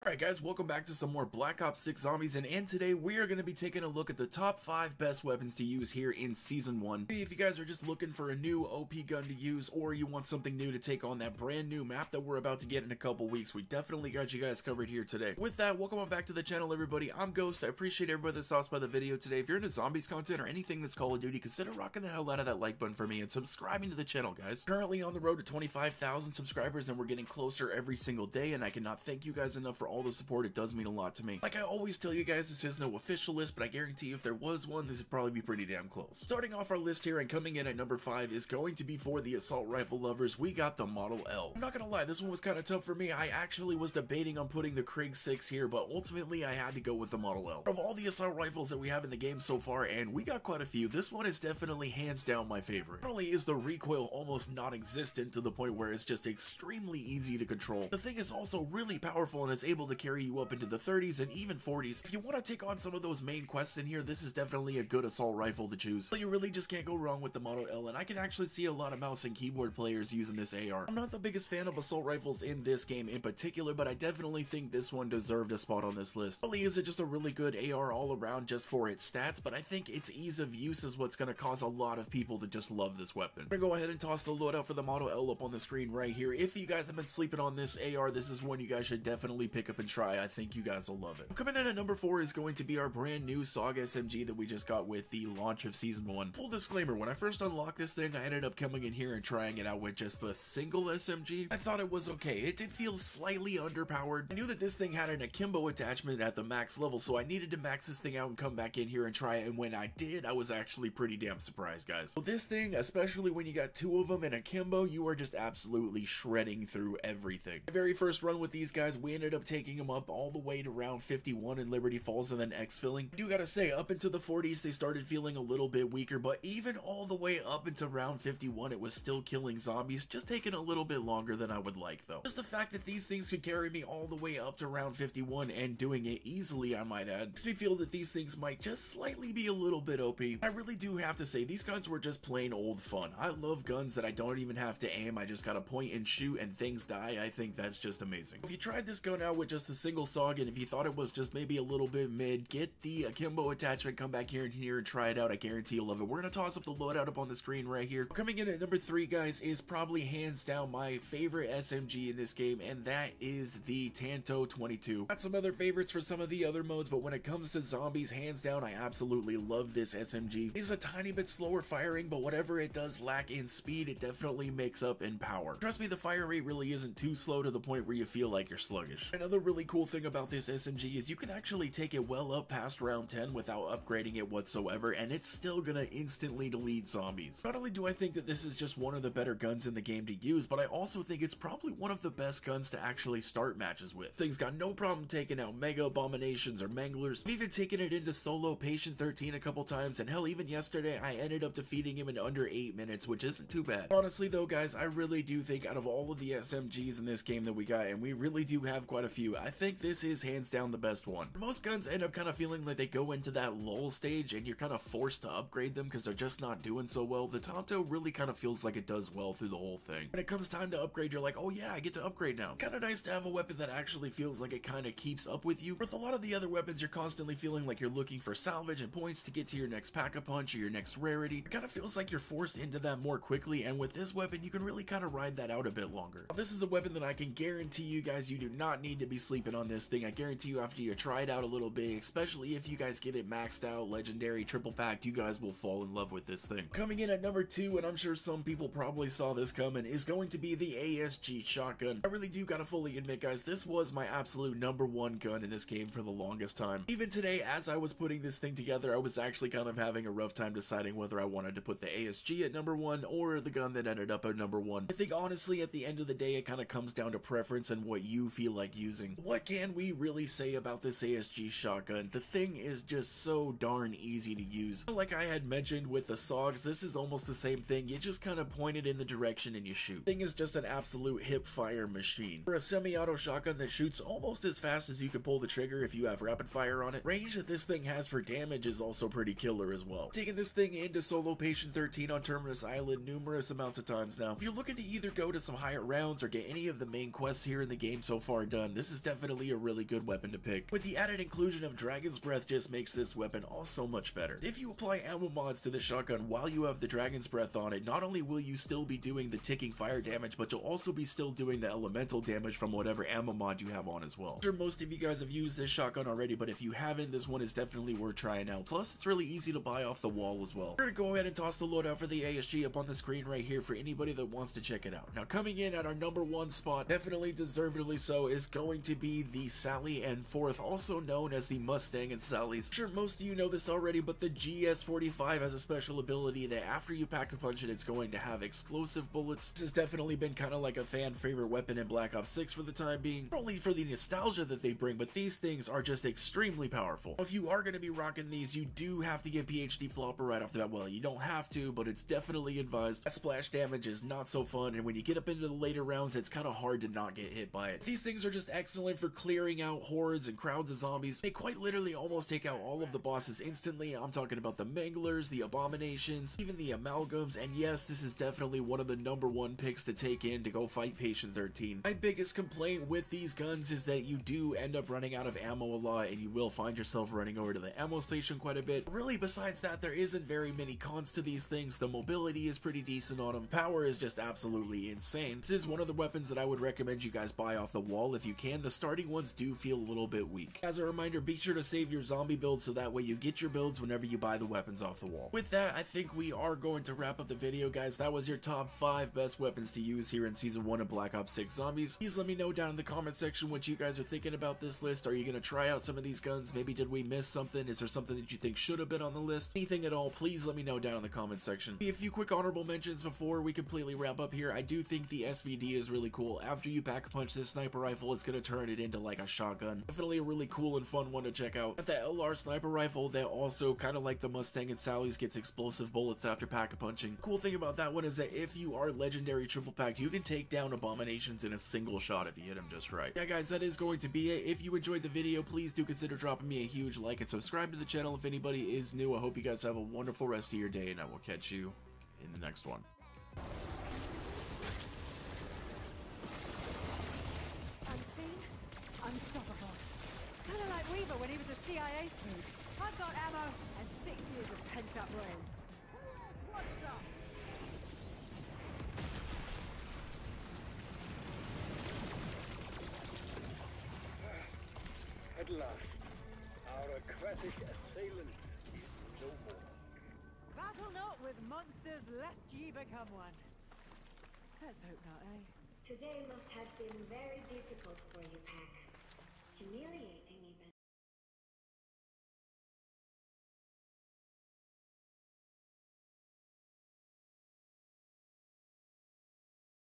Alright guys, welcome back to some more Black Ops 6 Zombies, and today we are going to be taking a look at the top 5 best weapons to use here in Season 1. If you guys are just looking for a new OP gun to use, or you want something new to take on that brand new map that we're about to get in a couple weeks, we definitely got you guys covered here today. With that, welcome on back to the channel everybody. I'm Ghost. I appreciate everybody that stops by the video today. If you're into zombies content or anything that's Call of Duty, consider rocking the hell out of that like button for me and subscribing to the channel, guys. Currently on the road to 25,000 subscribers, and we're getting closer every single day, and I cannot thank you guys enough for all the support. It does mean a lot to me. Like I always tell you guys, this is no official list, but I guarantee you if there was one, this would probably be pretty damn close. Starting off our list here and coming in at number 5 is going to be for the assault rifle lovers. We got the Model L. I'm not gonna lie, this one was kind of tough for me. I actually was debating on putting the Krig 6 here, but ultimately I had to go with the Model L. Of all the assault rifles that we have in the game so far, and we got quite a few, this one is definitely hands down my favorite. Not only is the recoil almost non-existent to the point where it's just extremely easy to control, the thing is also really powerful and is able to carry you up into the 30s and even 40s. If you want to take on some of those main quests in here, this is definitely a good assault rifle to choose. So you really just can't go wrong with the Model L, and I can actually see a lot of mouse and keyboard players using this AR. I'm not the biggest fan of assault rifles in this game in particular, but I definitely think this one deserved a spot on this list. Not only is it just a really good AR all around just for its stats, but I think its ease of use is what's going to cause a lot of people to just love this weapon. I'm going to go ahead and toss the loadout for the Model L up on the screen right here. If you guys have been sleeping on this AR, this is one you guys should definitely pick up and try. I think you guys will love it. Coming in at number 4 is going to be our brand new Saug SMG that we just got with the launch of Season 1. Full disclaimer, when I first unlocked this thing, I ended up coming in here and trying it out with just the single SMG. I thought it was okay. It did feel slightly underpowered. I knew that this thing had an AKIMBO attachment at the max level, so I needed to max this thing out and come back in here and try it, and when I did, I was actually pretty damn surprised, guys. So this thing, especially when you got 2 of them in AKIMBO, you are just absolutely shredding through everything. My very first run with these guys, we ended up taking them up all the way to round 51 in Liberty Falls and then exfilling. I do gotta say, up into the 40s, they started feeling a little bit weaker, but even all the way up into round 51, it was still killing zombies, just taking a little bit longer than I would like, though. Just the fact that these things could carry me all the way up to round 51 and doing it easily, I might add, makes me feel that these things might just slightly be a little bit OP. I really do have to say, these guns were just plain old fun. I love guns that I don't even have to aim, I just gotta point and shoot and things die. I think that's just amazing. If you tried this gun out with just a single Saug, and if you thought it was just maybe a little bit mid, get the AKIMBO attachment, come back here and try it out. I guarantee you'll love it. We're gonna toss up the loadout up on the screen right here. Coming in at number 3, guys, is probably hands down my favorite SMG in this game, and that is the Tanto 22. Got some other favorites for some of the other modes, but when it comes to zombies, hands down, I absolutely love this SMG. It's a tiny bit slower firing, but whatever it does lack in speed, it definitely makes up in power. Trust me, the fire rate really isn't too slow to the point where you feel like you're sluggish. Another really cool thing about this SMG is you can actually take it well up past round 10 without upgrading it whatsoever, and it's still gonna instantly delete zombies. Not only do I think that this is just one of the better guns in the game to use, but I also think it's probably one of the best guns to actually start matches with. Thing's got no problem taking out mega abominations or manglers. I've even taken it into solo Patient 13 a couple times, and hell, even yesterday I ended up defeating him in under 8 minutes, which isn't too bad. Honestly though, guys, I really do think out of all of the SMGs in this game that we got, and we really do have quite a few, I think this is hands down the best one. Most guns end up kind of feeling like they go into that lull stage and you're kind of forced to upgrade them because they're just not doing so well. The Tanto really kind of feels like it does well through the whole thing. When it comes time to upgrade, you're like, oh yeah, I get to upgrade now. Kind of nice to have a weapon that actually feels like it kind of keeps up with you. With a lot of the other weapons, you're constantly feeling like you're looking for salvage and points to get to your next pack-a-punch or your next rarity. It kind of feels like you're forced into that more quickly, and with this weapon, you can really kind of ride that out a bit longer. Now, this is a weapon that I can guarantee you guys, you do not need to be sleeping on this thing. I guarantee you after you try it out a little bit, especially if you guys get it maxed out, legendary, triple packed, you guys will fall in love with this thing. Coming in at number 2, and I'm sure some people probably saw this coming, is going to be the ASG shotgun. I really do gotta fully admit, guys, this was my absolute number 1 gun in this game for the longest time. Even today, as I was putting this thing together, I was actually kind of having a rough time deciding whether I wanted to put the ASG at number 1 or the gun that ended up at number 1. I think honestly, at the end of the day, it kind of comes down to preference and what you feel like using. What can we really say about this ASG shotgun? The thing is just so darn easy to use. Like I had mentioned with the Saugs, this is almost the same thing. You just kind of point it in the direction and you shoot. The thing is just an absolute hip fire machine. For a semi-auto shotgun that shoots almost as fast as you can pull the trigger if you have rapid fire on it, range that this thing has for damage is also pretty killer as well. Taking this thing into solo Patient 13 on Terminus Island numerous amounts of times now. If you're looking to either go to some higher rounds or get any of the main quests here in the game so far done, this is is definitely a really good weapon to pick. With the added inclusion of Dragon's Breath just makes this weapon also much better. If you apply ammo mods to the shotgun while you have the Dragon's Breath on it, not only will you still be doing the ticking fire damage, but you'll also be still doing the elemental damage from whatever ammo mod you have on as well. I'm sure most of you guys have used this shotgun already, but if you haven't, this one is definitely worth trying out. Plus, it's really easy to buy off the wall as well. We're gonna go ahead and toss the loadout for the ASG up on the screen right here for anybody that wants to check it out. Now, coming in at our number 1 spot, definitely deservedly so, is going to be the Sally and Forth, also known as the Mustang and Sally's. I'm sure most of you know this already, but the GS45 has a special ability that after you pack a punch it, it's going to have explosive bullets. This has definitely been kind of like a fan favorite weapon in Black Ops 6 for the time being, not only for the nostalgia that they bring, but these things are just extremely powerful. If you are going to be rocking these, you do have to get PhD Flopper right off the bat. Well, you don't have to, but it's definitely advised. That splash damage is not so fun, and when you get up into the later rounds, it's kind of hard to not get hit by it. These things are just excellent for clearing out hordes and crowds of zombies. They quite literally almost take out all of the bosses instantly. I'm talking about the Manglers, the Abominations, even the Amalgams, and yes, this is definitely one of the number 1 picks to take in to go fight Patient 13. My biggest complaint with these guns is that you do end up running out of ammo a lot, and you will find yourself running over to the ammo station quite a bit. Really, besides that, there isn't very many cons to these things. The mobility is pretty decent on them. Power is just absolutely insane. This is one of the weapons that I would recommend you guys buy off the wall if you can. The starting ones do feel a little bit weak. As a reminder, be sure to save your zombie builds so that way you get your builds whenever you buy the weapons off the wall. With that, I think we are going to wrap up the video, guys. That was your top 5 best weapons to use here in Season 1 of Black Ops 6 Zombies. Please let me know down in the comment section what you guys are thinking about this list. Are you going to try out some of these guns? Maybe did we miss something? Is there something that you think should have been on the list? Anything at all, please let me know down in the comment section. A few quick honorable mentions before we completely wrap up here. I do think the SVD is really cool. After you pack a punch this sniper rifle, it's going to turn it into like a shotgun. Definitely a really cool and fun one to check out. At the LR sniper rifle, that also kind of like the Mustang and Sally's gets explosive bullets after pack a punching. Cool thing about that one is that if you are legendary triple packed, you can take down Abominations in a single shot if you hit them just right. Yeah guys, that is going to be it. If you enjoyed the video, please do consider dropping me a huge like and subscribe to the channel if anybody is new. I hope you guys have a wonderful rest of your day, and I will catch you in the next one. Unseen, unstoppable. Kind of like Weaver when he was a CIA spook. I've got ammo and 6 years of pent-up rain. What's up? At last, our aquatic assailant is no more. Battle not with monsters lest ye become one. Let's hope not, eh? Today must have been very difficult for you, Pack. You nearly